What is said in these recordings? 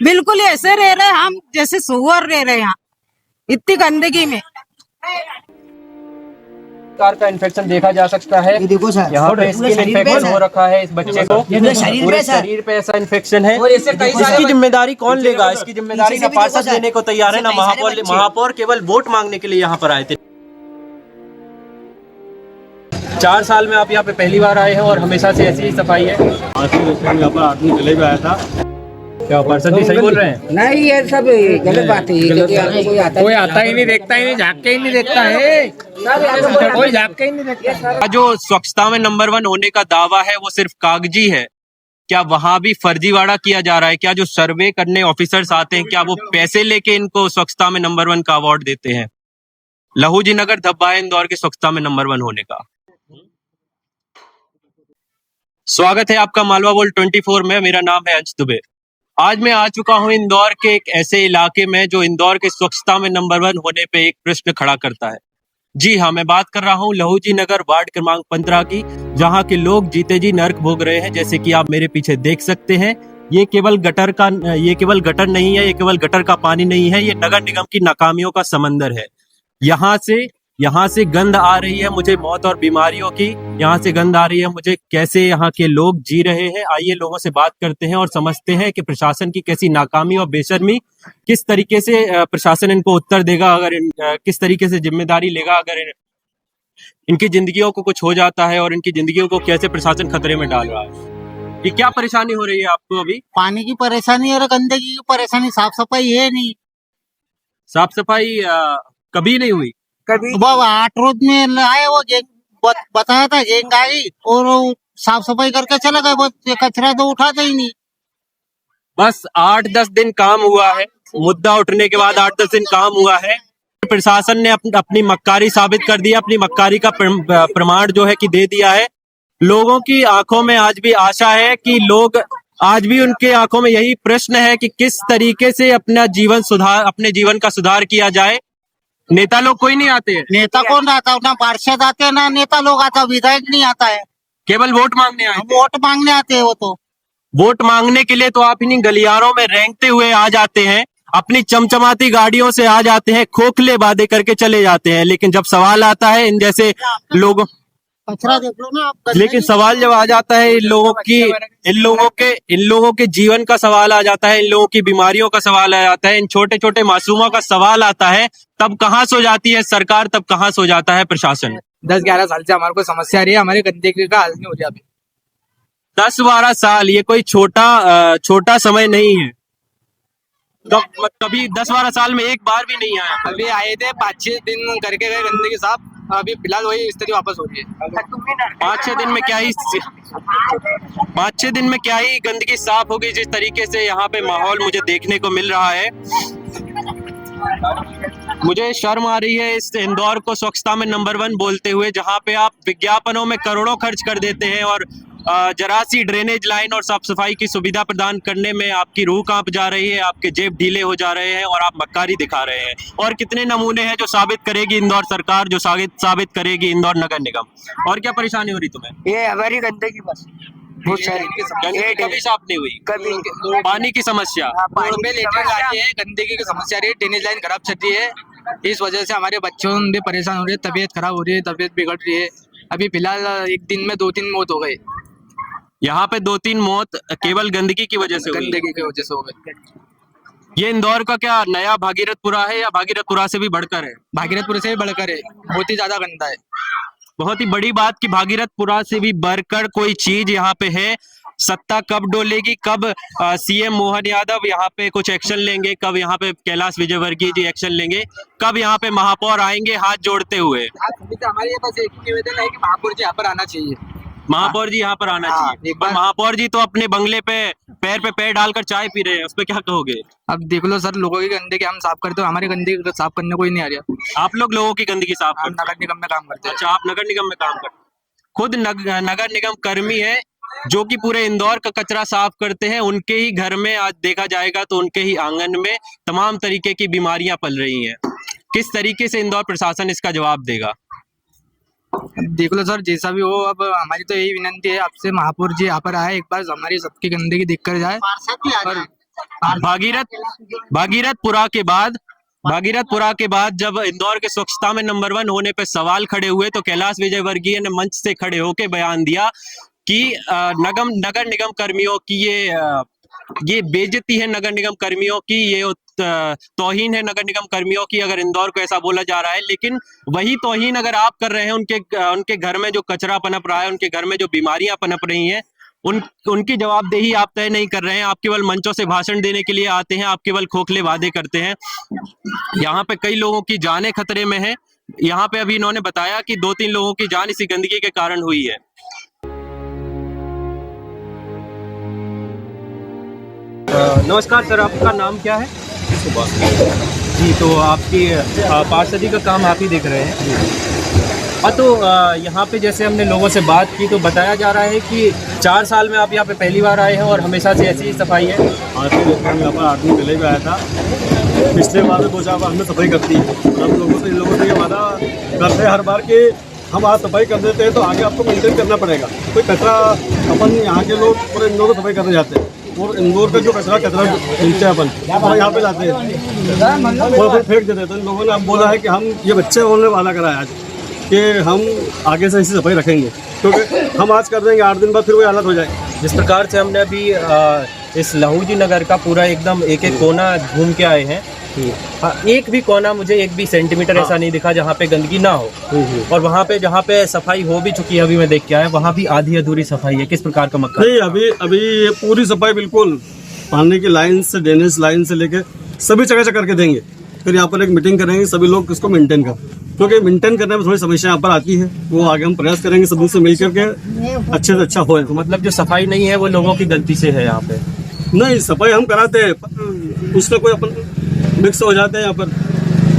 बिल्कुल ऐसे रह रहे हैं हम जैसे सुअर रह रहे हैं यहाँ इतनी गंदगी में। प्रकार का इन्फेक्शन देखा जा सकता है। ये देखो सर, यहाँ पे स्किन इन्फेक्शन हो रखा है इस बच्चे को। पूरे शरीर पे ऐसा इन्फेक्शन है। और ऐसे कई सारे इसकी जिम्मेदारी कौन लेगा? इसकी जिम्मेदारी ना पार्षद लेने को तैयार है ना महापौर। महापौर केवल वोट मांगने के लिए यहाँ पर आए थे। 4 साल में आप यहाँ पे पहली बार आए हैं और हमेशा से ऐसी ही सफाई है। यहाँ पर आदमी पहले भी आया था। क्या पार्षद जी सही बोल रहे हैं? नहीं ये सब गलत बात है। कोई आता ही नहीं, देखता ही नहीं, झाँक के ही नहीं देखता है, कोई झाँक के ही नहीं देखता। जो स्वच्छता में नंबर 1 होने का दावा है वो सिर्फ कागजी है। क्या वहां भी फर्जीवाड़ा किया जा रहा है? क्या जो सर्वे करने ऑफिसर्स आते हैं क्या वो पैसे लेके इनको स्वच्छता में नंबर 1 का अवार्ड देते हैं? लहू जी नगर धब्बा है इंदौर के स्वच्छता में नंबर 1 होने का। स्वागत है आपका मालवा वर्ल्ड 24 में। मेरा नाम है अंश दुबे। आज मैं आ चुका हूं इंदौर के एक ऐसे इलाके में जो इंदौर के स्वच्छता में नंबर 1 होने पे एक प्रश्न खड़ा करता है। जी हाँ, मैं बात कर रहा हूँ लहू जी नगर वार्ड क्रमांक 15 की, जहाँ के लोग जीते जी नर्क भोग रहे हैं। जैसे कि आप मेरे पीछे देख सकते हैं, ये केवल गटर नहीं है, ये केवल गटर का पानी नहीं है, ये नगर निगम की नाकामियों का समंदर है। यहाँ से गंध आ रही है मुझे मौत और बीमारियों की। यहाँ से गंध आ रही है मुझे कैसे यहाँ के लोग जी रहे हैं। आइए लोगों से बात करते हैं और समझते हैं कि प्रशासन की कैसी नाकामी और बेशर्मी, किस तरीके से प्रशासन इनको उत्तर देगा, किस तरीके से जिम्मेदारी लेगा अगर इनकी जिंदगियों को कुछ हो जाता है, और इनकी जिंदगियों को कैसे प्रशासन खतरे में डाल रहा है। ये क्या परेशानी हो रही है आपको अभी? पानी की परेशानी और गंदगी की परेशानी, साफ सफाई है नहीं। साफ सफाई कभी नहीं हुई। वो 8 रोज में आए, वो बताया था जेंग आई और वो साफ सफाई करके चला गए, वो कचरा तो उठाते ही नहीं। बस 8-10 दिन काम हुआ है, मुद्दा उठने के बाद 8-10 दिन काम हुआ है। प्रशासन ने अपनी मक्कारी साबित कर दिया, अपनी मक्कारी का प्रमाण जो है कि दे दिया है। लोगों की आंखों में आज भी आशा है कि आज भी उनके आंखों में यही प्रश्न है कि किस तरीके से अपने जीवन का सुधार किया जाए। नेता लोग कोई नहीं आते हैं। नेता कौन आता है? ना पार्षद आते हैं, ना नेता लोग आता है, विधायक नहीं आता है। केवल वोट मांगने आए। वोट मांगने आते हैं वो तो। वोट मांगने के लिए तो आप इन्हीं गलियारों में रेंगते हुए आ जाते हैं, अपनी चमचमाती गाड़ियों से आ जाते हैं, खोखले वादे करके चले जाते हैं। लेकिन जब सवाल आता है इन जैसे लोगों, कचरा देख लो ना आप। लेकिन सवाल जब आ जाता है इन लोगों के जीवन का सवाल आ जाता है, इन लोगों की बीमारियों का सवाल आ जाता है, इन छोटे छोटे मासूमों का सवाल आता है, तब कहाँ सो जाती है सरकार, तब कहाँ सो जाता है प्रशासन। 10-11 साल से हमारे को समस्या आ रही है, हमारे गंदगी का हल नहीं हो रहा अभी। 10-12 साल ये कोई छोटा समय नहीं है। कभी 10-12 साल में एक बार भी नहीं आया। अभी आए थे 5-6 दिन करके गए गंदगी साफ, अभी फिलहाल वही स्थिति वापस हो रही है। 5-6 दिन में क्या ही गंदगी साफ होगी, जिस तरीके से यहाँ पे माहौल मुझे देखने को मिल रहा है। मुझे शर्म आ रही है इस इंदौर को स्वच्छता में नंबर 1 बोलते हुए, जहाँ पे आप विज्ञापनों में करोड़ों खर्च कर देते हैं और जरा सी ड्रेनेज लाइन और साफ सफाई की सुविधा प्रदान करने में आपकी रूह कांप जा रही है, आपके जेब ढीले हो जा रहे हैं और आप मक्कारी दिखा रहे हैं। और कितने नमूने हैं जो साबित करेगी इंदौर सरकार, जो साबित करेगी इंदौर नगर निगम। और क्या परेशानी हो रही तुम्हें? ये हमारी गंदगी बस बहुत सारी गंदगी कभी साफ नहीं हुई। कभी पानी की समस्या, रोड पे लेटरिन आ रही है, गंदगी की समस्या रही है, ड्रेनेज लाइन खराब चल रही है, इस वजह से हमारे बच्चों भी परेशान हो रहे हैं, तबीयत खराब हो रही है, तबीयत बिगड़ रही है। अभी फिलहाल एक दिन में 2-3 मौत हो गई। यहाँ पे 2-3 मौत केवल गंदगी की वजह से हुई। गंदगी की वजह से हो गई। ये इंदौर का क्या नया भागीरथपुरा है या भागीरथपुरा से भी बढ़कर है? भागीरथपुर से भी बढ़कर है, बहुत ही ज्यादा गंदा है। बहुत ही बड़ी बात कि भागीरथपुरा से भी बढ़कर कोई चीज यहाँ पे है। सत्ता कब डोलेगी, कब सीएम मोहन यादव यहाँ पे कुछ एक्शन लेंगे, कब यहाँ पे कैलाश विजयवर्गीय जी एक्शन लेंगे, कब यहाँ पे महापौर आएंगे हाथ जोड़ते हुए। हमारे ये बस एक निवेदन है कि महापौर जी यहाँ पर आना चाहिए। महापौर जी यहाँ पर आना चाहिए। एक बार महापौर जी तो अपने बंगले पे पैर डालकर चाय पी रहे हैं, उस पर क्या कहोगे? अब देख लो सर, लोगों की गंदगी हम साफ करते हो, हमारी गंदगी साफ करने कोई नहीं आ रहा। आप लोगों की गंदगी साफ हम करते नगर निगम में काम करते हैं। हैं। अच्छा, आप नगर निगम में काम करते हैं। खुद नगर निगम कर्मी है जो कि पूरे इंदौर का कचरा साफ करते हैं। उनके ही घर में आज देखा जाएगा तो उनके ही आंगन में तमाम तरीके की बीमारियां पल रही हैं। किस तरीके से इंदौर प्रशासन इसका जवाब देगा? देख लो सर, जैसा भी हो, अब हमारी तो यही विनती है आपसे, महापौर जी यहाँ पर आए, एक बार हमारी सबकी गंदगी देख कर जाए। पार्षद भी आ और जाए। भागीरथपुरा के बाद जब इंदौर के स्वच्छता में नंबर 1 होने पे सवाल खड़े हुए तो कैलाश विजयवर्गीय ने मंच से खड़े होकर बयान दिया कि नगर निगम कर्मियों की ये बेइज्जती है, नगर निगम कर्मियों की ये तौहीन है नगर निगम कर्मियों की, अगर इंदौर को ऐसा बोला जा रहा है। लेकिन वही तौहीन अगर आप कर रहे हैं, उनके घर में जो कचरा पनप रहा है, उनके घर में जो बीमारियां पनप रही हैं, उनकी जवाबदेही आप तय नहीं कर रहे हैं। आप केवल मंचों से भाषण देने के लिए आते हैं, आप केवल खोखले वादे करते हैं। यहाँ पे कई लोगों की जानें खतरे में है। यहाँ पे अभी इन्होंने बताया कि 2-3 लोगों की जान इसी गंदगी के कारण हुई है। नमस्कार सर, आपका नाम क्या है? जी, तो आपकी पार्षदी का काम आप ही देख रहे हैं। तो यहाँ पे जैसे हमने लोगों से बात की तो बताया जा रहा है कि 4 साल में आप यहाँ पे पहली बार आए हैं और हमेशा से ऐसी ही सफाई है। आज यहाँ पर 8 दिन पहले भी आया था। पिछले बार में 2-4 बार हमने सफाई करती है। हम इन लोगों से ये वादा करते हैं हर बार कि हम आज सफाई कर देते हैं तो आगे आपको मेंटेन करना पड़ेगा। कोई कचरा अपन यहाँ के लोग पूरे इंदौर को सफाई करने जाते हैं और इंदौर का जो कचरा मिलते हैं अपन और यहाँ पे लाते हैं और फिर फेंक देते हैं। तो इन लोगों ने अब बोला है कि हम ये बच्चे उन्होंने वादा कराया आज कि हम आगे से ऐसी सफाई रखेंगे, क्योंकि हम आज कर देंगे 8 दिन बाद फिर वही हालत हो जाए। जिस प्रकार से हमने अभी इस लहूजी नगर का पूरा एकदम एक कोना घूम के आए हैं, एक भी कोना मुझे 1 भी सेंटीमीटर ऐसा नहीं दिखा जहाँ पे गंदगी ना हो। और वहाँ पे जहाँ पे सफाई हो भी चुकी है, अभी मैं देख के आया, वहाँ भी आधी अधूरी सफाई है। किस प्रकार का मक्का? नहीं, अभी ये पूरी सफाई बिल्कुल पानी की लाइन से, ड्रेनेज लाइन से लेके सभी जगह करके देंगे। फिर यहाँ पर एक मीटिंग करेंगे, सभी लोग इसको मेंटेन कर, क्योंकि मेंटेन करने में थोड़ी समस्या यहाँ पर आती है। वो आगे हम प्रयास करेंगे सभी से मिल करके अच्छे से अच्छा हो। तो मतलब जो सफाई नहीं है वो लोगों की गलती से है यहाँ पे? नहीं, सफाई हम कराते हैं, उसमें कोई अपन मिक्स हो जाते हैं यहाँ पर,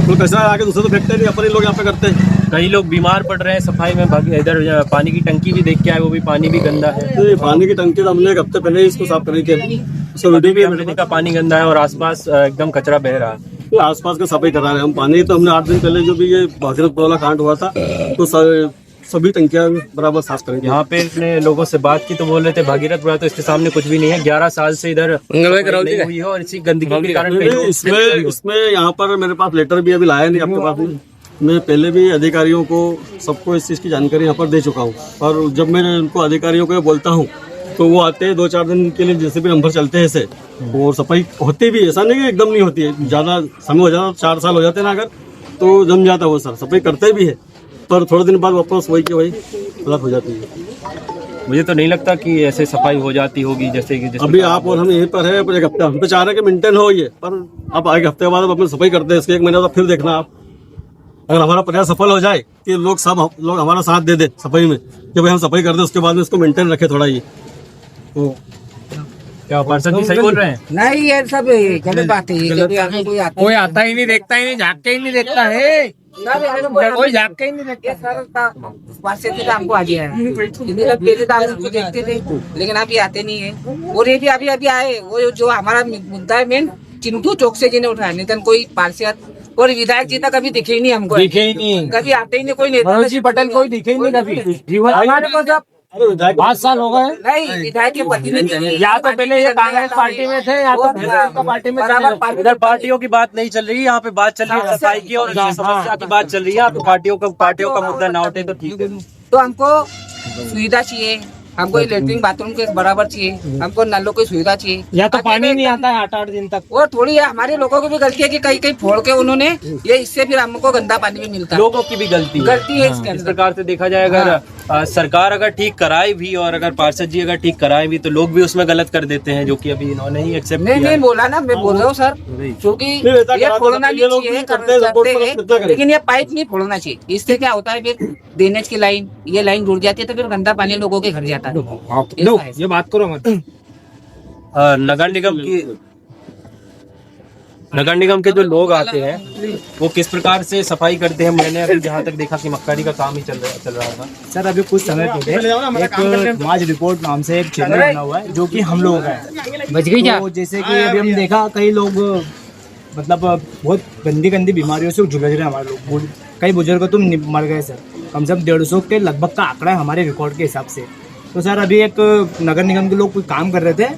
तो कचरा आके दूसरे तो फेंकते नहीं, अपन ही लोग यहाँ पे करते हैं। कई लोग बीमार पड़ रहे हैं सफाई में। इधर पानी की टंकी भी देख के आए, वो भी पानी भी गंदा है। तो पानी की टंकी तो हमने 1 हफ्ते पहले इसको साफ करी थी, उसका वीडियो भी हमने देखा, पानी गंदा है और आसपास एकदम कचरा बह रहा है। तो आसपास का सफाई करा रहे हैं हम। पानी तो हमने 8 दिन पहले जो भी ये भागीरथपुरा वाला कांड हुआ था तो सभी टंकियां बराबर साफ करेंगे। यहाँ पे अपने लोगों से बात की तो बोल रहे थे भागीरथपुरा तो इसके सामने कुछ भी नहीं है। 11 साल से इधर नहीं हुई है और इसी गंदगी के कारण इसमें यहाँ पर मेरे पास लेटर भी अभी लाया नहीं आपके पास नहीं। मैं पहले भी अधिकारियों को सबको इस चीज़ की जानकारी यहाँ पर दे चुका हूँ और जब मैं उनको अधिकारियों को बोलता हूँ तो वो आते हैं 2-4 दिन के लिए, जैसे भी नंबर चलते हैं ऐसे, और सफाई होती भी, ऐसा नहीं कि एकदम नहीं होती है। ज़्यादा समय हो जाता, 4 साल हो जाते हैं ना अगर, तो जम जाता है वो सर, सफाई करते भी है, पर थोड़े दिन बाद वापस वही की वही गलत हो जाती है। मुझे तो नहीं लगता कि ऐसे सफाई हो जाती होगी जैसे कि अभी आप और हम यहीं पर है, पर 1 हफ्ते हम तो चाह रहे हैं कि मेंटेन हो ये, पर अब 1 हफ्ते बाद अपनी सफाई करते हैं, इसके 1 महीने बाद फिर देखना आप। अगर हमारा प्रयास सफल हो जाए कि सब लोग हमारा साथ दे दे सफाई में कि भाई हम सफाई कर दे, उसके बाद में इसको मेंटेन रखे थोड़ा ये, तो क्या पार्षद जी सही बोल रहे हैं? नहीं, ये सब गलत बात है। कोई आता ही नहीं, देखता ही नहीं, झाँक के ही नहीं देखता है, कोई झाँक के ही नहीं देखता। पार्षद का हमको आ गया है, पहले तो आप हमको देखते थे लेकिन आप ये आते नहीं है। और ये भी अभी आए, वो जो हमारा मुद्दा है मेन, चिंटू चौकसे जी ने उठाया, नहीं तो कोई पार्षद और विधायक जी तक कभी दिखे ही नहीं हमको, दिखे ही नहीं, कभी आते ही नहीं, कोई नेता जी पटेल कोई दिखे ही नहीं कभी। हमारे को जब 5 साल हो गए नहीं, विधायक के प्रतिनिधि या तो पहले ये कांग्रेस पार्टी में थे या तो भाजपा पार्टी में। इधर पार्टियों की बात नहीं चल रही है, यहाँ पे बात चल रही है सफाई की और समस्या की बात चल रही है। यहाँ पे पार्टियों का मुद्दा ना उठे तो ठीक है। तो हमको सुविधा चाहिए, हमको लेटरिन बाथरूम के बराबर चाहिए, हमको नलों की सुविधा चाहिए। या तो पानी नहीं आता है 8-8 दिन तक। और थोड़ी हमारे लोगों की भी गलती है कि कहीं फोड़ के उन्होंने ये, इससे फिर हमको गंदा पानी भी मिलता है। लोगों की भी गलती है इसके। इस प्रकार से देखा जाए, अगर सरकार अगर ठीक कराए भी और अगर पार्षद जी अगर ठीक कराए भी तो लोग भी उसमें गलत कर देते हैं, जो कि अभी इन्होंने ही एक्सेप्ट किया। नहीं बोला ना, मैं बोल रहा हूँ सर, क्योंकि ये फोड़ना नहीं चाहिए करते हैं, लेकिन ये पाइप नहीं फोड़ना चाहिए। इससे क्या होता है, फिर ड्रेनेज की लाइन, ये लाइन जुड़ जाती है तो फिर गंदा पानी लोगों के घर जाता है। ये बात करो मत। नगर निगम के जो लोग आते हैं वो किस प्रकार से सफाई करते हैं? मैंने अभी जहाँ तक देखा कि मक्कारी का काम ही चल रहा था। सर अभी कुछ समय पहले एक समाज रिपोर्ट नाम से एक चैनल बना हुआ है जो कि हम लोगों का है। बच गई क्या? तो जैसे कि अभी हम देखा कई लोग मतलब बहुत गंदी बीमारियों से जूझ रहे हैं हमारे लोग। कई बुजुर्ग तो मर गए सर, कम से कम 150 के लगभग का आंकड़ा है हमारे रिकॉर्ड के हिसाब से। तो सर अभी एक नगर निगम के लोग कोई काम कर रहे थे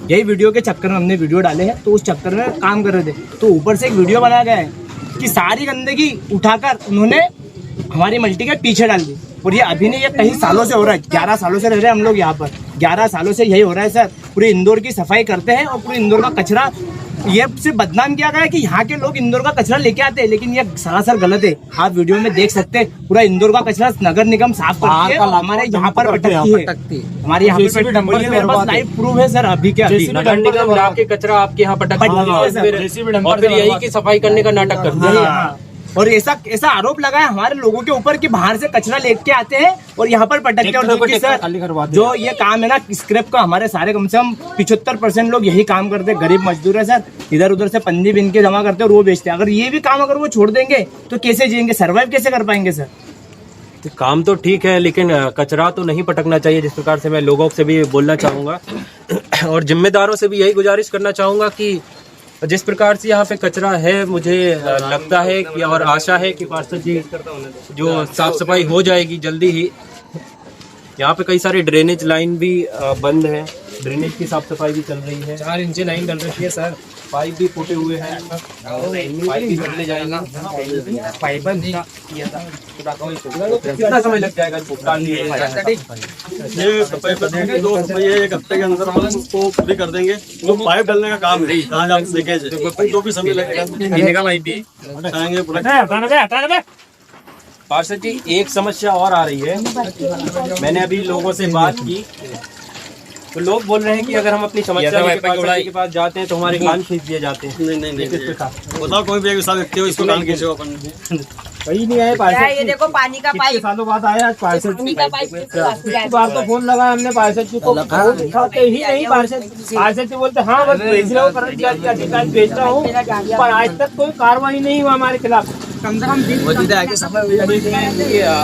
यही वीडियो के चक्कर में हमने वीडियो डाले हैं, तो उस चक्कर में काम कर रहे थे, तो ऊपर से एक वीडियो बनाया गया है कि सारी गंदगी उठाकर उन्होंने हमारी मल्टी के पीछे डाल दी। और ये अभी नहीं, ये कई सालों से हो रहा है, 11 सालों से रह रहे हैं हम लोग यहाँ पर, 11 सालों से यही हो रहा है सर। पूरे इंदौर की सफाई करते हैं और पूरे इंदौर का कचरा ये सिर्फ बदनाम किया गया है कि यहाँ के लोग इंदौर का कचरा लेके आते हैं, लेकिन ये सरासर गलत है। आप वीडियो में देख सकते हैं, पूरा इंदौर का कचरा नगर निगम साफ करती है, हमारे यहाँ पर पटकती है, हमारे यहाँ पर लाइव प्रूफ है सर। अभी क्या नगर निगम लाके कचरा आपके यहाँ पटक और फिर यही की सफाई करने का नाटक करते हैं। और ऐसा आरोप लगा है हमारे लोगों के ऊपर कि बाहर से कचरा लेके आते हैं और यहाँ पर पटकते हैं। और सर जो ये काम है ना स्क्रैप का, हमारे सारे कम से कम 75% लोग यही काम करते हैं, गरीब मजदूर है सर, इधर उधर से पंजी बिन के जमा करते हैं और वो बेचते हैं। अगर ये भी काम अगर वो छोड़ देंगे तो कैसे जिएंगे, सर्वाइव कैसे कर पाएंगे सर? काम तो ठीक है, लेकिन कचरा तो नहीं पटकना चाहिए, जिस प्रकार से मैं लोगों से भी बोलना चाहूँगा और जिम्मेदारों से भी यही गुजारिश करना चाहूँगा कि जिस प्रकार से यहाँ पे कचरा है, मुझे लगता है कि और आशा है कि पार्षद जी जो साफ सफाई हो जाएगी जल्दी ही। यहाँ पे कई सारे ड्रेनेज लाइन भी बंद है, ड्रेनेज की साफ सफाई भी चल रही है, 4 इंच लाइन डल रही है सर, पाइप भी फूटे हुए हैं, पाइप भी बदले जाएंगे। कितना समय लग जाएगा भुगतान? ये सफाई कर देंगे, 2 सफाई है, 1 हफ्ते के अंदर हम उसको पूरी कर देंगे। वो पाइप डालने का काम है, कहाँ आप देखे जो भी समय लगेगा हटाएंगे पूरा। पार्षद जी एक समस्या और आ रही है, मैंने अभी लोगों से बात की तो लोग बोल रहे हैं कि अगर हम अपनी समस्या के पास जाते हैं तो हमारे कान खींच दिए जाते हैं। नहीं बताओ, कोई भी एक व्यक्ति हो इसको कान खींचो अपन कहीं नहीं आए पार्षद। ये देखो पानी का पाइप, सालों बाद आया आज पार्षद पानी का पाइप बार तो फोन लगा हमने पार्षद जी को, उठाते ही नहीं पार्षद जी बोलते हाँ बस भेज रहा हूँ, अधिकारी भेज रहा हूँ, पर आज तक कोई कार्रवाई नहीं हुआ हमारे खिलाफ। कम से कम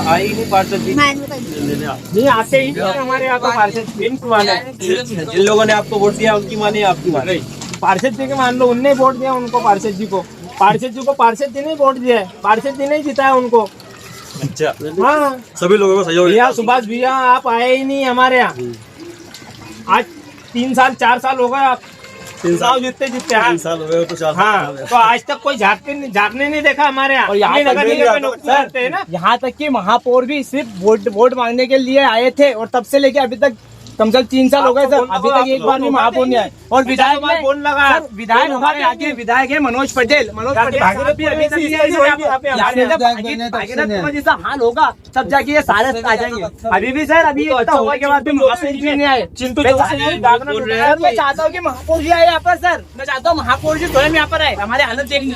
आई नहीं पार्षद जी, नहीं आते ही हमारे यहाँ का पार्षद जिन लोगों ने आपको वोट दिया उनकी माने आपकी माने? पार्षद जी के मान लो, उनने वोट दिया उनको, पार्षद जी को पार्षद जी ने वोट दिया है, पार्षद जी ने जिताया उनको। अच्छा, हाँ सभी लोगों को सहयोग। भैया सुभाष भैया आप आए ही नहीं हमारे यहाँ, आज 3 साल 4 साल हो गए, आप 3 साल जीतते 3 साल हो गए तो 4 हाँ, तो आज तक कोई झाँकने नहीं देखा हमारे यहाँ। और यहाँ तक कि महापौर भी सिर्फ वोट मांगने के लिए आए थे और तब से लेके अभी तक कम से कम 3 साल हो गए सर, अभी तक एक बार भी महापौर नहीं आए। और विधायक फोन लगा, विधायक हमारे आगे विधायक है मनोज पटेल भी अभी तक जैसा हाल होगा तब जाके ये सारे आ जाएंगे। अभी भी सर अभी होने के बाद भी महापौर भी नहीं आए। मैं चाहता हूँ कि महापौर जी आए यहाँ पर सर, मैं चाहता हूँ महापौर जी स्वयं यहाँ पर आए, हमारे हालत देखने।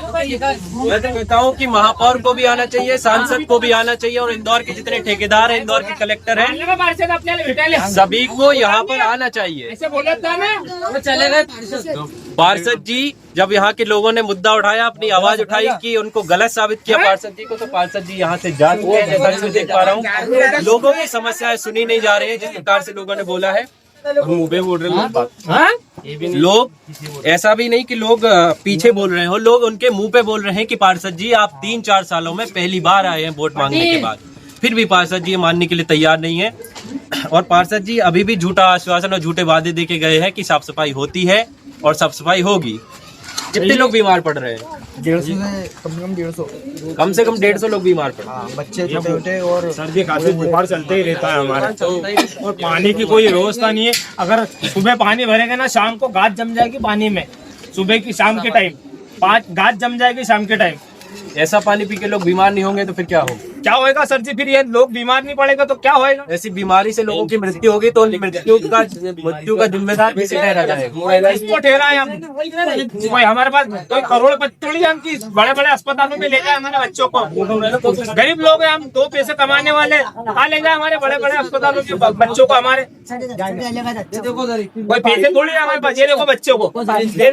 मैं तो कहता हूँ कि महापौर को भी आना चाहिए, सांसद को भी आना चाहिए और इंदौर के जितने ठेकेदार हैं, इंदौर के कलेक्टर हैं, सभी को यहाँ पर आना चाहिए। ऐसे बोला था ना, वो चले गए पार्षद जी जब यहाँ के लोगों ने मुद्दा उठाया, अपनी आवाज उठाई कि उनको गलत साबित किया पार्षद जी को, तो पार्षद जी यहाँ से जा चुके हैं। जैसा कि मैं देख पा रहा हूँ लोगों की समस्याएं सुनी नहीं जा रही है, जिस प्रकार से लोगों ने बोला है। लोग ऐसा भी नहीं कि लोग पीछे बोल रहे हो, लोग उनके मुंह पे बोल रहे हैं कि पार्षद जी आप 3-4 सालों में पहली बार आए हैं वोट मांगने के बाद, फिर भी पार्षद जी मानने के लिए तैयार नहीं है। और पार्षद जी अभी भी झूठा आश्वासन और झूठे वादे देके गए हैं कि साफ सफाई होती है और साफ सफाई होगी। कितने लोग बीमार पड़ रहे हैं? 150 कम से कम 150 लोग बीमार पड़ रहे हैं। बच्चे छोटे और सर्दी खांसी बुखार चलते ही रहता है हमारे, और पानी की कोई व्यवस्था नहीं है। अगर सुबह पानी भरेंगे ना, शाम को गाद जम जाएगी पानी में, सुबह की शाम के टाइम गाद जम जाएगी शाम के टाइम। ऐसा पानी पी के लोग बीमार नहीं होंगे तो फिर क्या होगा? क्या होएगा सर जी? फिर ये लोग बीमार नहीं पड़ेगा तो क्या होएगा? ऐसी बीमारी से लोगों की मृत्यु होगी तो मृत्यु का जिम्मेदार किसे ठहरा जाएगा? इसको ठहराए हम। कोई हमारे पास कोई करोड़पति हम की बड़े बड़े अस्पतालों में ले जाए हमारे बच्चों को? गरीब लोग हैं हम, 2 पैसे कमाने वाले, कहाँ ले जाए हमारे बड़े बड़े अस्पतालों के बच्चों को? हमारे कोई पैसे थोड़ी है हमारे पास। ये देखो बच्चों को, ये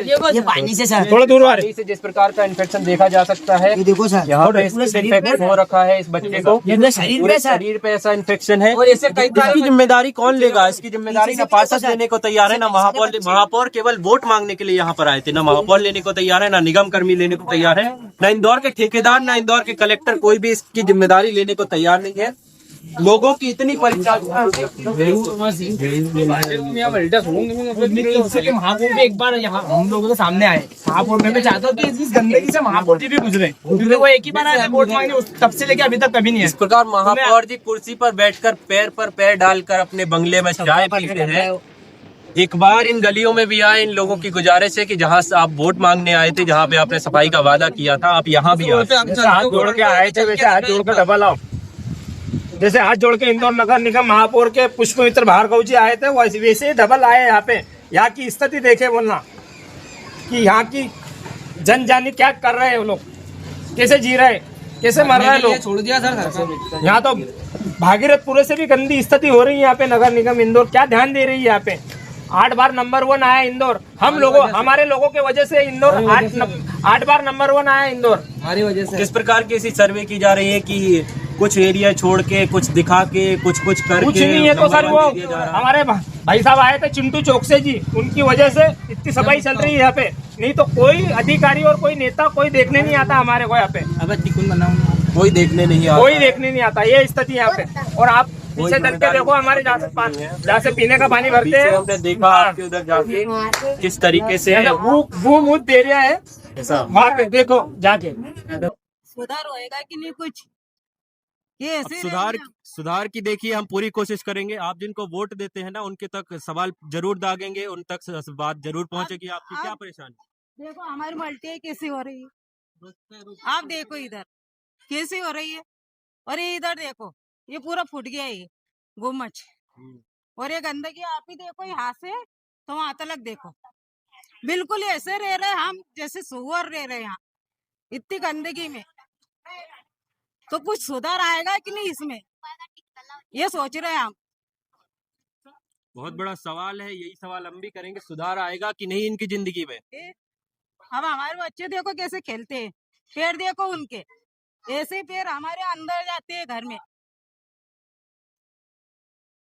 देखो ये पानी से सर थोड़ा दूर वाले से जिस प्रकार का इन्फेक्शन देखा जा सकता है, देखो सर यहाँ पे इन्फेक्शन हो रखा है इस बच्चे को, शरीर पे ऐसा इन्फेक्शन है। इसकी जिम्मेदारी कौन लेगा? इसकी जिम्मेदारी ना पार्षद लेने को तैयार है, ना महापौर केवल वोट मांगने के लिए यहाँ पर आए थे, ना महापौर लेने को तैयार है, ना निगम कर्मी लेने को तैयार है, ना इंदौर के ठेकेदार, ना इंदौर के कलेक्टर, कोई भी इसकी जिम्मेदारी लेने को तैयार नहीं है। लोगों की इतनी परेशानी। महापौर भी एक बार यहाँ हम लोगों के सामने आए। महापौर में चाहता हूँ कि इस गंदगी से महापौर जी भी गुजरे, क्योंकि वो एक ही बार आए वोट मांगने, तब से लेके अभी तक कभी नहीं है। इस प्रकार महापौर जी कुर्सी पर बैठकर पैर पर पैर डालकर अपने बंगले में चाय पीते हैं। एक बार इन गलियों में भी आए। इन लोगों की गुजारिश है कि जहां से आप वोट मांगने आए थे, जहां पे आपने सफाई का वादा किया था, आप यहाँ भी आए। हाथ जोड़ के आए थे, वैसे हाथ जोड़ कर डबल आओ। जैसे हाथ जोड़ के इंदौर नगर निगम महापौर के पुष्पमित्र भार्गव जी आए थे, वैसे ही डबल आए यहाँ पे। यहाँ की स्थिति देखे बोलना कि यहाँ की जनजाति क्या कर रहे हैं वो लोग, कैसे जी रहे, कैसे मर रहे हैं लोग। छोड़ दिया सर। यहाँ तो भागीरथपुर से भी गंदी स्थिति हो रही है। यहाँ पे नगर निगम इंदौर क्या ध्यान दे रही है। यहाँ पे 8 बार नंबर 1 आया इंदौर। हमारे लोगों के वजह से इंदौर 8 बार नंबर 1 आया इंदौर, हमारी वजह से। किस प्रकार की ऐसी सर्वे की जा रही है कि कुछ एरिया छोड़ के, कुछ दिखा के, कुछ करके कुछ नहीं है। तो सर वो हमारे भाई साहब आए थे चिंटू चौकसे जी, उनकी वजह से इतनी सफाई चल रही है यहाँ पे। नहीं तो कोई अधिकारी और कोई नेता कोई देखने नहीं आता हमारे को यहाँ पे। अब तिकुन बनाऊंगा, कोई देखने नहीं आता। कोई देखने नहीं आता, ये स्थिति यहाँ पे। और आप पीछे चल के देखो, हमारे जहाँ से पीने का पानी भरते हैं, हमने देखा आपके उधर जाके किस तरीके से वो मुद एरिया है वहाँ पे, देखो जाके। सुधार होएगा कि नहीं कुछ, ये अब ऐसे सुधार की देखिए हम पूरी कोशिश करेंगे। आप जिनको वोट देते हैं ना, उनके तक सवाल जरूर दागेंगे, उन तक बात जरूर पहुंचेगी। आपकी क्या परेशानी? देखो हमारी मल्टी कैसी हो रही है, आप देखो इधर कैसी हो रही है, और ये इधर देखो ये पूरा फूट गया है गुम्मच, और ये गंदगी आप ही देखो यहाँ से तो वहां तक देखो, बिल्कुल ऐसे रह रहे हम जैसे सुअर रह रहे यहाँ इतनी गंदगी में। तो कुछ सुधार आएगा कि नहीं इसमें, ये सोच रहे हैं हम। बहुत बड़ा सवाल है, यही सवाल हम भी करेंगे। सुधार आएगा कि नहीं इनकी जिंदगी में? अब हमारे बच्चे देखो कैसे खेलते हैं, पैर देखो उनके, ऐसे पैर हमारे अंदर जाते हैं घर में।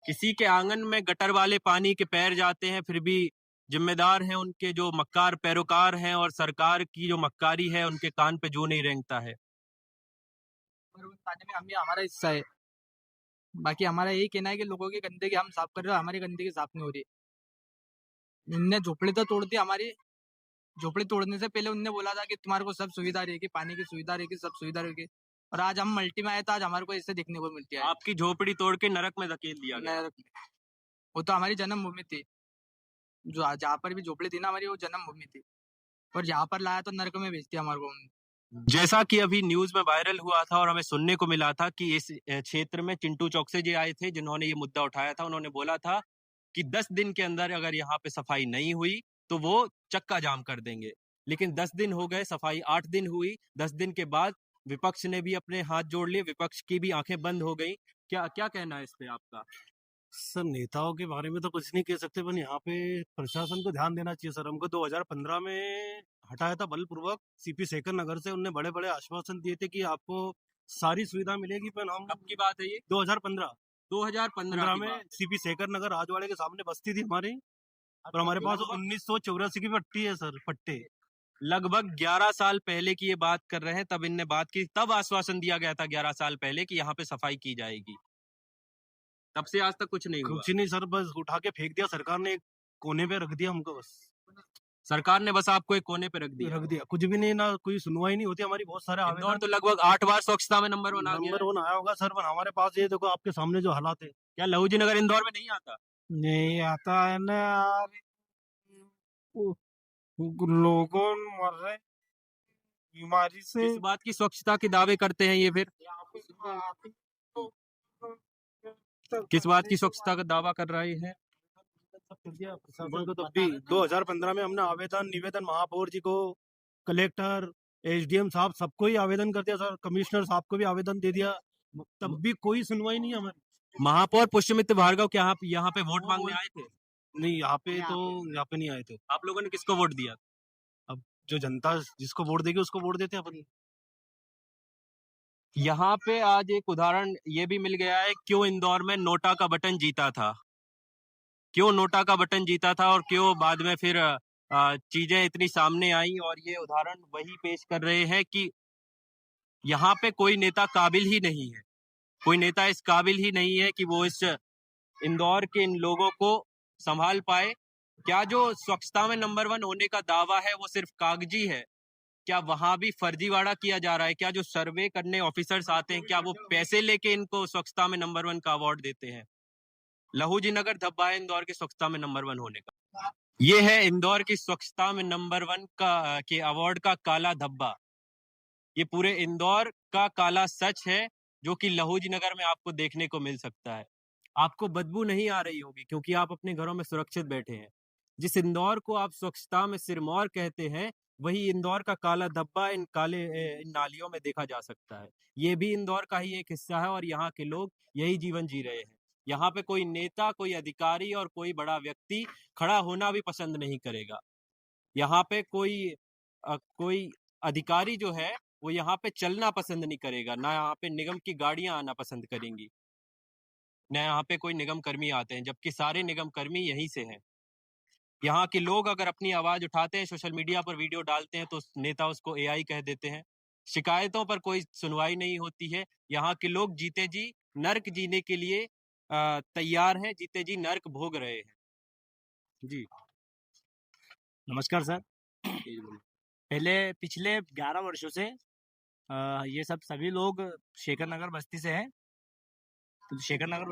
किसी के आंगन में गटर वाले पानी के पैर जाते हैं, फिर भी जिम्मेदार हैं उनके जो मक्कार पैरोकार हैं, और सरकार की जो मक्कारी है उनके कान पे जू नहीं रेंगता है। हमारा हिस्सा है। बाकी हमारा यही कहना है कि लोगों की गंदगी हम साफ कर रहे हो, हमारी गंदगी साफ नहीं हो रही। उनने झोपड़ी तो तोड़ दी, हमारी झोपड़ी तोड़ने से पहले उनने बोला था कि तुम्हारे को सब सुविधा रहेगी, पानी की सुविधा रहेगी, सब सुविधा रहेगी, और आज हम मल्टी में आए तो आज हमारे को इससे दिखने को मिलती है। आपकी झोपड़ी तोड़ के नरक में धकेल दिया गया। वो तो हमारी जन्मभूमि थी, जो जहाँ पर भी झोपड़ी थी ना हमारी, वो जन्मभूमि थी, और यहाँ पर लाया तो नरक में भेज दिया हमारे को। जैसा कि अभी न्यूज में वायरल हुआ था और हमें सुनने को मिला था कि इस क्षेत्र में चिंटू चौकसे जी आए थे, जिन्होंने ये मुद्दा उठाया था। उन्होंने बोला था कि 10 दिन के अंदर अगर यहाँ पे सफाई नहीं हुई तो वो चक्का जाम कर देंगे। लेकिन 10 दिन हो गए, सफाई 8 दिन हुई। 10 दिन के बाद विपक्ष ने भी अपने हाथ जोड़ लिए, विपक्ष की भी आंखें बंद हो गई। क्या कहना है इस पे आपका? सर नेताओं के बारे में तो कुछ नहीं कह सकते, पर यहाँ पे प्रशासन को ध्यान देना चाहिए। सर हमको 2015 में हटाया था बलपूर्वक सीपी शेखर नगर से। उनने बड़े बड़े आश्वासन दिए थे कि आपको सारी सुविधा मिलेगी, पर हम कब की बात है ये? 2015 में सीपी शेखर नगर राजवाड़े के सामने बस्ती थी हमारी, और हमारे पास 1984 की पट्टी है सर, पट्टे। लगभग 11 साल पहले की ये बात कर रहे हैं, तब इनने बात की, तब आश्वासन दिया गया था 11 साल पहले कि यहाँ पे सफाई की जाएगी। तब से आज तक कुछ नहीं हुआ। कुछ नहीं सर, बस उठा के फेंक दिया सरकार ने, एक कोने पे रख दिया हमको। बस सरकार ने बस आपको एक कोने पे रख दिया। कुछ भी नहीं, ना कोई सुनवाई नहीं होती हमारी। बहुत सारे इंदौर तो लगभग 8 बार स्वच्छता में नंबर 1 आया होगा सर, पर हमारे पास ये देखो आपके सामने जो हालात है। क्या लहूजी नगर इंदौर में नहीं आता? नहीं आता है ना यार, लोगों मर रहे बीमारी से। किस बात की स्वच्छता के दावे करते हैं ये फिर? किस बात की स्वच्छता का दावा कर रहे हैं? प्रशासन को तो भी 2015 में हमने आवेदन निवेदन महापौर जी को, कलेक्टर, एसडीएम साहब सबको ही आवेदन कर दिया सर, कमिश्नर साहब को भी आवेदन दे दिया, तब भी कोई सुनवाई नहीं हमारी। महापौर पुष्पमित्र भार्गव क्या यहाँ पे वोट मांगने आए थे? नहीं, यहाँ पे नहीं आए थे। आप लोगों ने किसको वोट दिया? अब जो जनता जिसको वोट देगी उसको वोट देते हैं अपन। यहाँ पे आज एक उदाहरण ये भी मिल गया है, क्यों इंदौर में नोटा का बटन जीता था, क्यों नोटा का बटन जीता था, और क्यों बाद में फिर चीजें इतनी सामने आई। और ये उदाहरण वही पेश कर रहे हैं कि यहाँ पे कोई नेता काबिल ही नहीं है। कोई नेता इस काबिल ही नहीं है कि वो इस इंदौर के इन लोगों को संभाल पाए। क्या जो स्वच्छता में नंबर 1 होने का दावा है वो सिर्फ कागजी है? क्या वहां भी फर्जीवाड़ा किया जा रहा है? क्या जो सर्वे करने ऑफिसर्स आते हैं क्या वो पैसे लेके इनको स्वच्छता में नंबर 1 का अवार्ड देते हैं? लहूजी नगर धब्बा है इंदौर की स्वच्छता में नंबर 1 होने का। ये है इंदौर की स्वच्छता में नंबर 1 का के अवार्ड का काला धब्बा। ये पूरे इंदौर का काला सच है जो कि लहूजी नगर में आपको देखने को मिल सकता है। आपको बदबू नहीं आ रही होगी क्योंकि आप अपने घरों में सुरक्षित बैठे हैं। जिस इंदौर को आप स्वच्छता में सिरमौर कहते हैं वही इंदौर का काला धब्बा इन नालियों में देखा जा सकता है। ये भी इंदौर का ही एक हिस्सा है और यहाँ के लोग यही जीवन जी रहे हैं। यहाँ पे कोई नेता, कोई अधिकारी और कोई बड़ा व्यक्ति खड़ा होना भी पसंद नहीं करेगा। यहाँ पे कोई अधिकारी जो है वो यहाँ पे चलना पसंद नहीं करेगा, ना यहाँ पे निगम की गाड़ियां आना पसंद करेंगी, ना यहाँ पे कोई निगम कर्मी आते हैं, जबकि सारे निगम कर्मी यहीं से हैं। यहाँ के लोग अगर अपनी आवाज उठाते हैं, सोशल मीडिया पर वीडियो डालते हैं तो नेता उसको एआई कह देते हैं। शिकायतों पर कोई सुनवाई नहीं होती है। यहाँ के लोग जीते जी नर्क जीने के लिए तैयार हैं, जीते जी नर्क भोग रहे हैं। जी नमस्कार सर। पहले पिछले 11 वर्षों से ये सब सभी लोग शेखर नगर बस्ती से हैं। तो शेखर नगर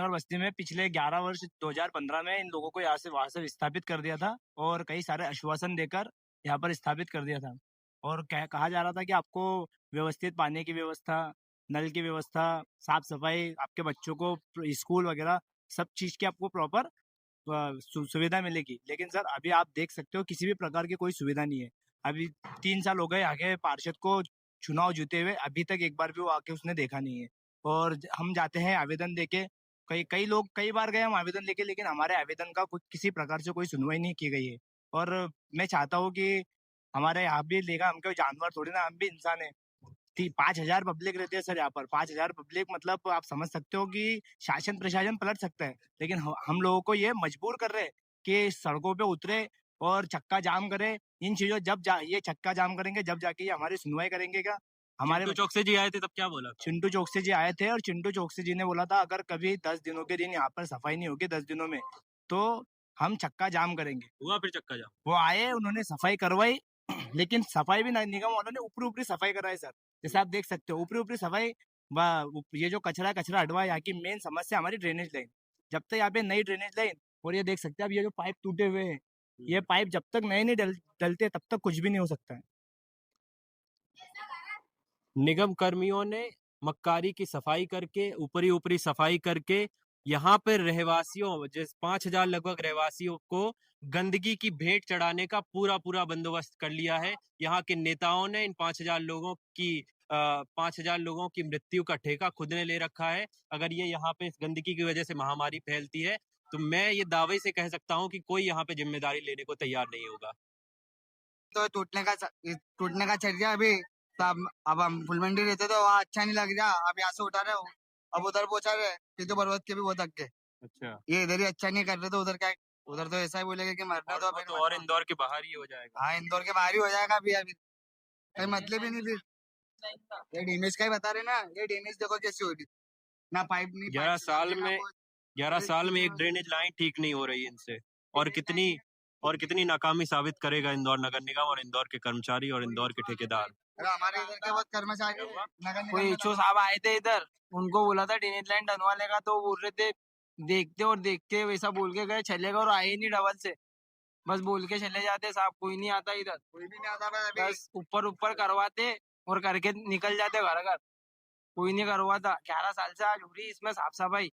बस्ती में पिछले 11 वर्ष 2015 में इन लोगों को यहाँ से वहां से विस्थापित कर दिया था और कई सारे आश्वासन देकर यहाँ पर स्थापित कर दिया था और कहा जा रहा था कि आपको व्यवस्थित पानी की व्यवस्था, नल की व्यवस्था, साफ सफाई, आपके बच्चों को स्कूल वगैरह सब चीज की आपको प्रॉपर सुविधा मिलेगी। लेकिन सर अभी आप देख सकते हो किसी भी प्रकार की कोई सुविधा नहीं है। अभी 3 साल हो गए आगे पार्षद को चुनाव जीते हुए, अभी तक एक बार भी वो आके उसने देखा नहीं है। और हम जाते हैं आवेदन देके, कई बार गए हम आवेदन लेके, लेकिन हमारे आवेदन का कुछ किसी प्रकार से कोई सुनवाई नहीं की गई है। और मैं चाहता हूँ कि हमारे यहाँ भी लेगा, हम कोई जानवर थोड़ी ना, हम भी इंसान है। 5,000 पब्लिक रहती है सर यहाँ पर। 5,000 पब्लिक मतलब आप समझ सकते हो कि शासन प्रशासन पलट सकता है। लेकिन हम लोगों को ये मजबूर कर रहे हैं कि सड़कों पे उतरे और चक्का जाम करे। इन चीजों ये चक्का जाम करेंगे जब जाके ये हमारी सुनवाई करेंगे। क्या हमारे चिंटू चौकसे जी आए थे तब क्या बोला? चिंटू चौकसे जी आए थे और चिंटू चौकसे जी ने बोला था अगर कभी 10 दिनों के दिन यहाँ पर सफाई नहीं होगी 10 दिनों में तो हम चक्का जाम करेंगे। हुआ फिर चक्का जाम? वो आए, उन्होंने सफाई करवाई, लेकिन सफाई भी निगम वालों ने ऊपरी सफाई कराई सर। जैसे आप देख सकते हो ऊपरी सफाई, ये जो कचरा हटवा, यहाँ की मेन समस्या हमारी ड्रेनेज लाइन। जब तक यहाँ पे नई ड्रेनेज लाइन, और ये देख सकते हैं अब ये जो पाइप टूटे हुए हैं, ये पाइप जब तक नए नहीं डलते तब तक कुछ भी नहीं हो सकता है। निगम कर्मियों ने मक्कारी की सफाई करके, ऊपरी सफाई करके यहाँ पर रहवासियों, जिस 5,000 लगभग रहवासियों को गंदगी की भेंट चढ़ाने का पूरा बंदोबस्त कर लिया है। यहाँ के नेताओं ने इन 5,000 लोगों की मृत्यु का ठेका खुद ने ले रखा है। अगर ये यहाँ पे इस गंदगी की वजह से महामारी फैलती है तो मैं ये दावे से कह सकता हूँ कि कोई यहाँ पे जिम्मेदारी लेने को तैयार नहीं होगा। तो टूटने का चल गया अभी। अब हम फुलमंडी रहते तो वहाँ अच्छा नहीं लग रहा। अब यहाँ से उठा रहे हो, अब उधर पहुंचा रहे, फिर तो पर्वत के भी बहुत थक गए। अच्छा, ये इधर ही अच्छा नहीं कर रहे तो उधर क्या, उधर तो ऐसा ही बोलेगा कि मरना तो तो और इंदौर के बाहर ही हो जाएगा। हाँ, इंदौर के बाहर ही हो जाएगा अभी कोई मतलब ही नहीं। फिर ये डैमेज का ही बता रहे ना, ये डैमेज देखो कैसी हो रही, ना पाइप नहीं। 11 साल में एक ड्रेनेज लाइन ठीक नहीं हो रही इनसे। और कितनी नाकामी साबित करेगा इंदौर नगर निगम और इंदौर के कर्मचारी और इंदौर के ठेकेदार। हमारे इधर के बहुत कर्मचारी कोई एचओ साहब आए थे इधर, उनको बोला था ड्रेनेज लाइन डलवाने का, तो बोल रहे थे देखते और देखते वैसा बोल के गए, चलेगा और आए नहीं डबल से, बस बोल के चले जाते साहब। कोई नहीं आता इधर, कोई भी नहीं आता, बस ऊपर करवाते और करके निकल जाते घर। कोई नहीं करवाता। 11 साल से आज हो रही इसमें साफ सफाई,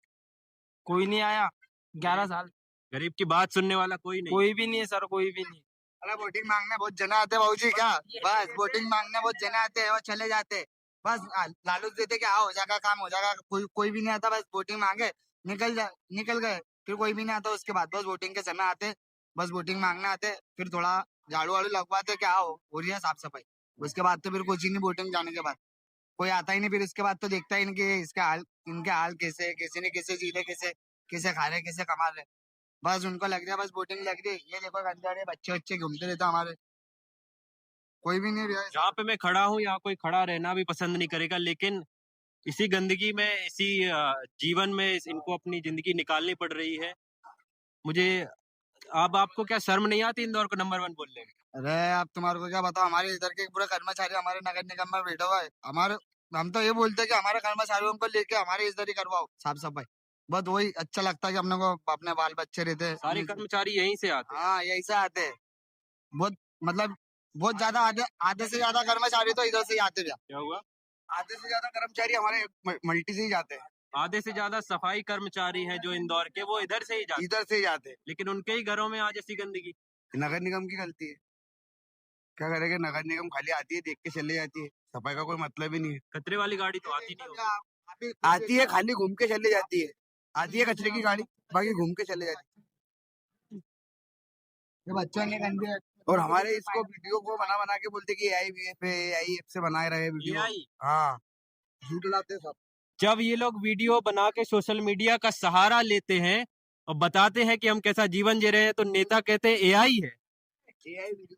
कोई नहीं आया 11 साल। गरीब की बात सुनने वाला कोई भी नहीं है सर, कोई भी नहीं। अरे वोटिंग मांगने बहुत जने आते हैं भाऊजी, क्या बस वोटिंग मांगने बहुत जने आते हैं और चले जाते, बस लालच देते कि हाँ हो जाएगा काम हो जाएगा। कोई भी नहीं आता, बस वोटिंग मांगे निकल गए, फिर कोई भी नहीं आता। उसके बाद बस वोटिंग के समय आते, बस वोटिंग मांगने आते, फिर थोड़ा झाड़ू वाड़ू लगवाते क्या हो रही है साफ सफाई। उसके बाद तो फिर कुछ ही नहीं, वोटिंग जाने के बाद कोई आता ही नहीं। फिर इसके बाद तो देखता ही नहीं कि इनके हाल कैसे, किसी ने कैसे जी रहे, कैसे खा रहे, कैसे कमा रहे। बस उनको लग रहा है बस वोटिंग लग रही है। ये देखो गंदे बच्चे घूमते रहते हमारे। कोई भी नहीं रहा है। जहाँ पे मैं खड़ा हूँ यहाँ कोई खड़ा रहना भी पसंद नहीं करेगा, लेकिन इसी गंदगी में, इसी जीवन में इनको अपनी जिंदगी निकालनी पड़ रही है। मुझे अब आपको क्या शर्म नहीं आती इंदौर को नंबर 1 बोलने में? अरे अब तुम्हारे को क्या बताओ, हमारे इधर के पूरे कर्मचारी हमारे नगर निगम में बैठा हुआ है। हमारे हम तो ये बोलते हैं कि हमारे कर्मचारियों को लेके हमारे इधर ही करवाओ साफ सफाई। बस वही अच्छा लगता है कि अपने को अपने बाल बच्चे रहते हैं। सारे कर्मचारी यहीं से आते हैं। हाँ यही से आते हैं। बहुत मतलब बहुत ज्यादा आधे से ज्यादा कर्मचारी तो इधर से ही आते हैं। क्या हुआ? आधे से ज्यादा कर्मचारी हमारे मल्टी से ही जाते हैं। आधे से ज्यादा सफाई कर्मचारी हैं जो इंदौर के, वो इधर से ही जाते हैं। इधर से ही जाते हैं। लेकिन उनके ही घरों में आज ऐसी गंदगी। नगर निगम की गलती है। क्या करेंगे, नगर निगम खाली आती है, देख के चले जाती है, सफाई का कोई मतलब ही नहीं है। कचरे वाली गाड़ी तो आती नहीं होगी। आती है, खाली घूम के चली जाती है। आती है कचरे की गाड़ी, बाकी घूम के चले जाती है। ये बच्चों ने गंदे और हमारे इसको वीडियो को बना बना के बोलते कि AI से बनाए रहे वीडियो। AI? हाँ झूठ लाते सब। जब ये लोग वीडियो बना के सोशल मीडिया का सहारा लेते हैं और बताते हैं कि हम कैसा जीवन जी रहे हैं, तो नेता कहते हैं AI है। AI video